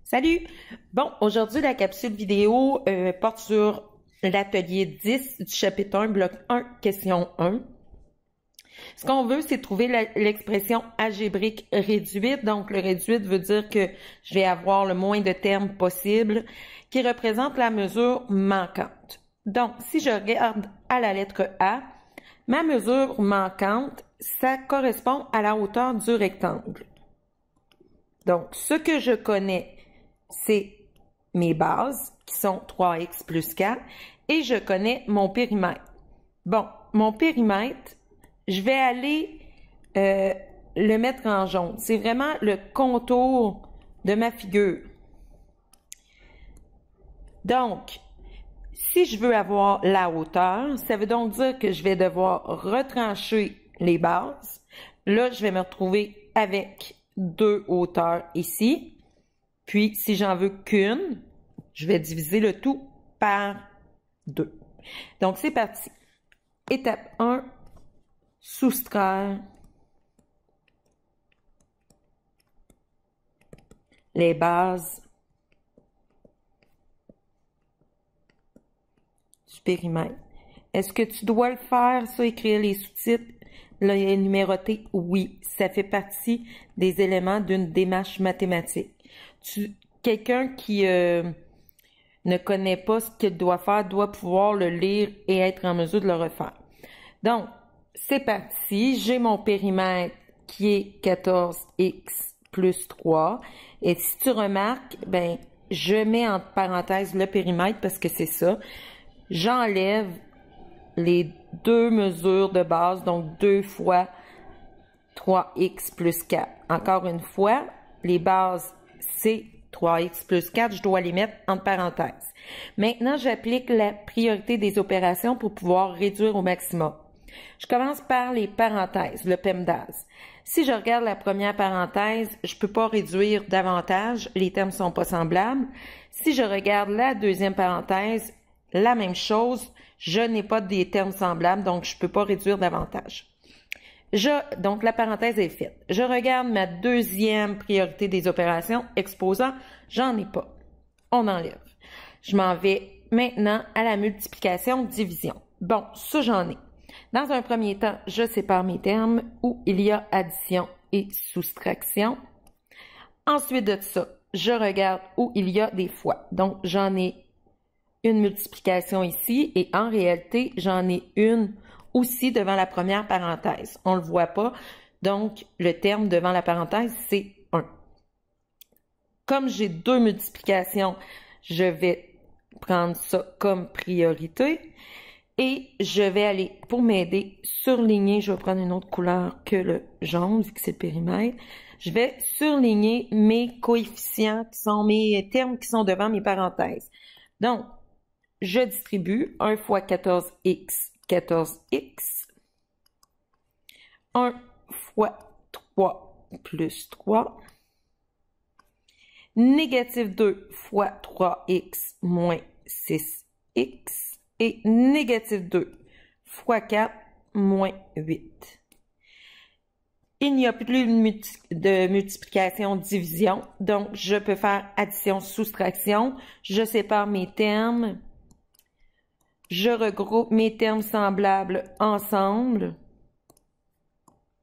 Salut! Bon, aujourd'hui, la capsule vidéo porte sur l'atelier 10 du chapitre 1, bloc 1, question 1. Ce qu'on veut, c'est trouver l'expression algébrique réduite. Donc, le réduite veut dire que je vais avoir le moins de termes possible qui représente la mesure manquante. Donc, si je regarde à la lettre A, ma mesure manquante, ça correspond à la hauteur du rectangle. Donc, ce que je connais, c'est mes bases, qui sont 3x plus 4, et je connais mon périmètre. Bon, mon périmètre, je vais aller le mettre en jaune. C'est vraiment le contour de ma figure. Donc, si je veux avoir la hauteur, ça veut donc dire que je vais devoir retrancher les bases. Là, je vais me retrouver avec deux hauteurs ici. Puis, si j'en veux qu'une, je vais diviser le tout par 2. Donc, c'est parti. Étape 1, soustraire les bases du périmètre. Est-ce que tu dois le faire, ça, écrire les sous-titres, les numéroter? Oui, ça fait partie des éléments d'une démarche mathématique. Quelqu'un qui ne connaît pas ce qu'il doit faire doit pouvoir le lire et être en mesure de le refaire. Donc, c'est parti. J'ai mon périmètre qui est 14x plus 3. Et si tu remarques, ben, je mets entre parenthèses le périmètre parce que c'est ça. J'enlève les deux mesures de base, donc 2 fois 3x plus 4. Encore une fois, les bases, c'est 3x plus 4, je dois les mettre entre parenthèses. Maintenant, j'applique la priorité des opérations pour pouvoir réduire au maximum. Je commence par les parenthèses, le PEMDAS. Si je regarde la première parenthèse, je ne peux pas réduire davantage, les termes ne sont pas semblables. Si je regarde la deuxième parenthèse, la même chose, je n'ai pas des termes semblables, donc je ne peux pas réduire davantage. Donc, la parenthèse est faite. Je regarde ma deuxième priorité des opérations, exposant, j'en ai pas. On enlève. Je m'en vais maintenant à la multiplication-division. Bon, ça, j'en ai. Dans un premier temps, je sépare mes termes où il y a addition et soustraction. Ensuite de ça, je regarde où il y a des fois. Donc, j'en ai une multiplication ici et en réalité, j'en ai une aussi devant la première parenthèse. On ne le voit pas, donc le terme devant la parenthèse, c'est 1. Comme j'ai deux multiplications, je vais prendre ça comme priorité et je vais aller, pour m'aider, surligner, je vais prendre une autre couleur que le jaune, vu que c'est le périmètre. Je vais surligner mes coefficients, qui sont mes termes qui sont devant mes parenthèses. Donc, je distribue 1 fois 14x, 14x. 1 fois 3 plus 3. Négative 2 fois 3x moins 6x. Et négative 2 fois 4 moins 8. Il n'y a plus de multiplication-division, donc je peux faire addition-soustraction. Je sépare mes termes. Je regroupe mes termes semblables ensemble.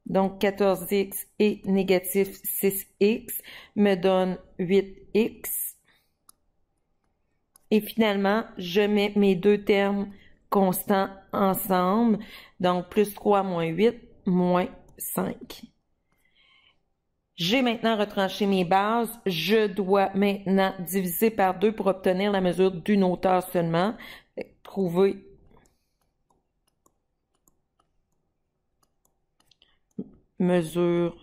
Donc, 14x et négatif 6x me donne 8x. Et finalement, je mets mes deux termes constants ensemble. Donc, plus 3 moins 8 moins 5. J'ai maintenant retranché mes bases. Je dois maintenant diviser par 2 pour obtenir la mesure d'une hauteur seulement. Trouver mesure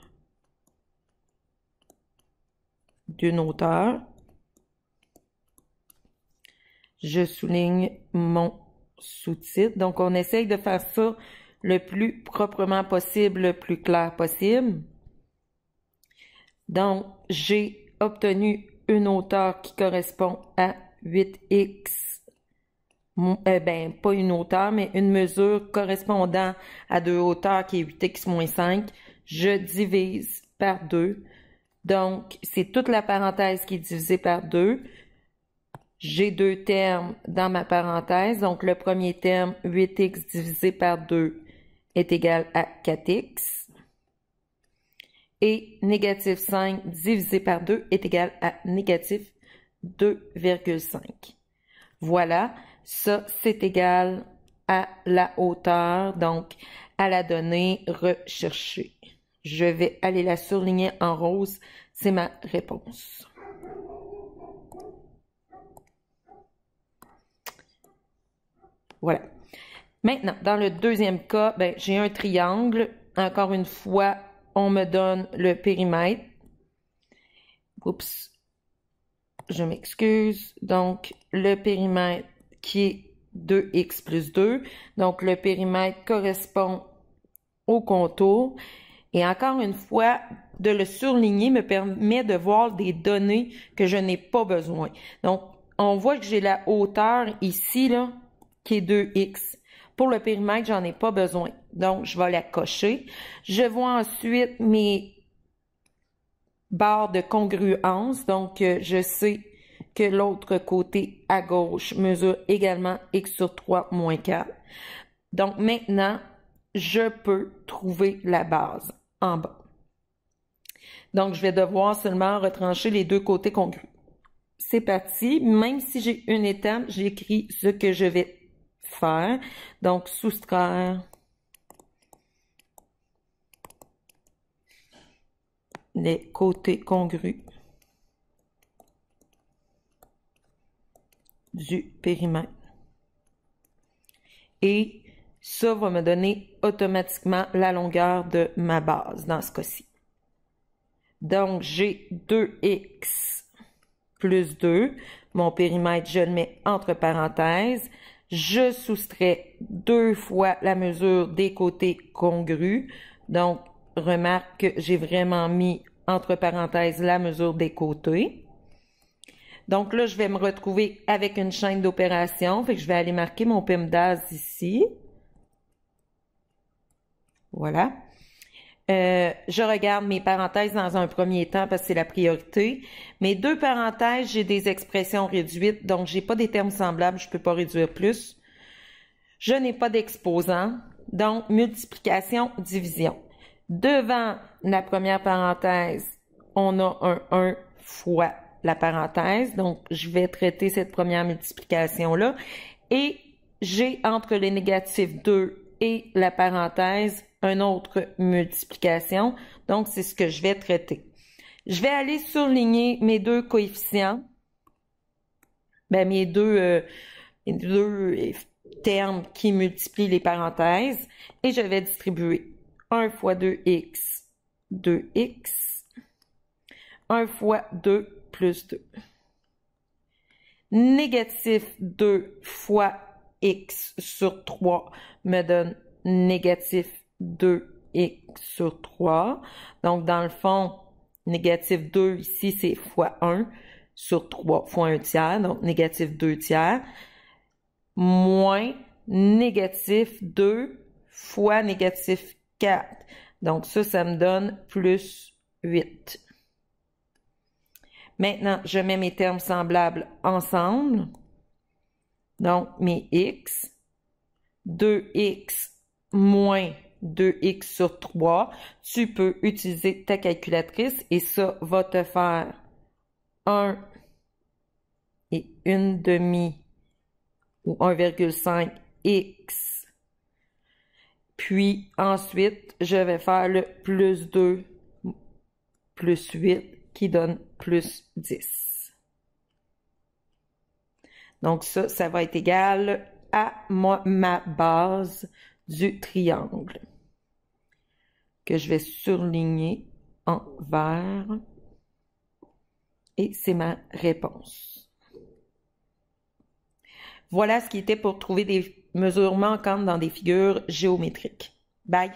d'une hauteur. Je souligne mon sous-titre. Donc, on essaye de faire ça le plus proprement possible, le plus clair possible. Donc, j'ai obtenu une hauteur qui correspond à 8x. Pas une hauteur, mais une mesure correspondant à deux hauteurs qui est 8x moins 5. Je divise par 2. Donc, c'est toute la parenthèse qui est divisée par 2. J'ai deux termes dans ma parenthèse. Donc, le premier terme, 8x divisé par 2 est égal à 4x. Et négatif 5 divisé par 2 est égal à négatif 2,5. Voilà, ça c'est égal à la hauteur, donc à la donnée recherchée. Je vais aller la surligner en rose, c'est ma réponse. Voilà. Maintenant, dans le deuxième cas, j'ai un triangle. Encore une fois, on me donne le périmètre. Oups, je m'excuse. Donc, le périmètre qui est 2x plus 2. Donc, le périmètre correspond au contour. Et encore une fois, de le surligner me permet de voir des données que je n'ai pas besoin. Donc, on voit que j'ai la hauteur ici, là, qui est 2x. Pour le périmètre, j'en ai pas besoin. Donc, je vais la cocher. Je vois ensuite mes barres de congruence. Donc, je sais que l'autre côté à gauche mesure également x sur 3 moins 4. Donc, maintenant, je peux trouver la base en bas. Donc, je vais devoir seulement retrancher les deux côtés congrus. C'est parti. Même si j'ai une étape, j'écris ce que je vais faire. Donc, soustraire les côtés congrus du périmètre. Et ça va me donner automatiquement la longueur de ma base dans ce cas-ci. Donc, j'ai 2x plus 2. Mon périmètre, je le mets entre parenthèses. Je soustrais 2 fois la mesure des côtés congrus. Donc, remarque que j'ai vraiment mis entre parenthèses la mesure des côtés. Donc là, je vais me retrouver avec une chaîne d'opérations. Fait que je vais aller marquer mon PEMDAS ici. Voilà. Je regarde mes parenthèses dans un premier temps parce que c'est la priorité. Mes deux parenthèses, j'ai des expressions réduites, donc j'ai pas des termes semblables, je peux pas réduire plus. Je n'ai pas d'exposant, donc multiplication, division. Devant la première parenthèse, on a un 1 fois la parenthèse, donc je vais traiter cette première multiplication-là. Et j'ai entre les négatifs 2 et la parenthèse une autre multiplication. Donc, c'est ce que je vais traiter. Je vais aller surligner mes deux coefficients. Mes deux termes qui multiplient les parenthèses. Et je vais distribuer 1 fois 2x, 2x. 1 fois 2 plus 2. Négatif 2 fois x sur 3 me donne négatif 2x sur 3. Donc, dans le fond, négatif 2 ici, c'est fois 1 sur 3 fois 1 tiers. Donc, négatif 2 tiers. Moins négatif 2 fois négatif 4. Donc, ça me donne plus 8. Maintenant, je mets mes termes semblables ensemble. Donc, mes x. 2x moins 2x sur 3. Tu peux utiliser ta calculatrice et ça va te faire 1 et 1/2 ou 1,5 x. Puis ensuite, je vais faire le plus 2 plus 8 qui donne plus 10. Donc ça va être égal à ma base du triangle que je vais surligner en vert. Et c'est ma réponse. Voilà ce qui était pour trouver des mesures manquantes dans des figures géométriques. Bye!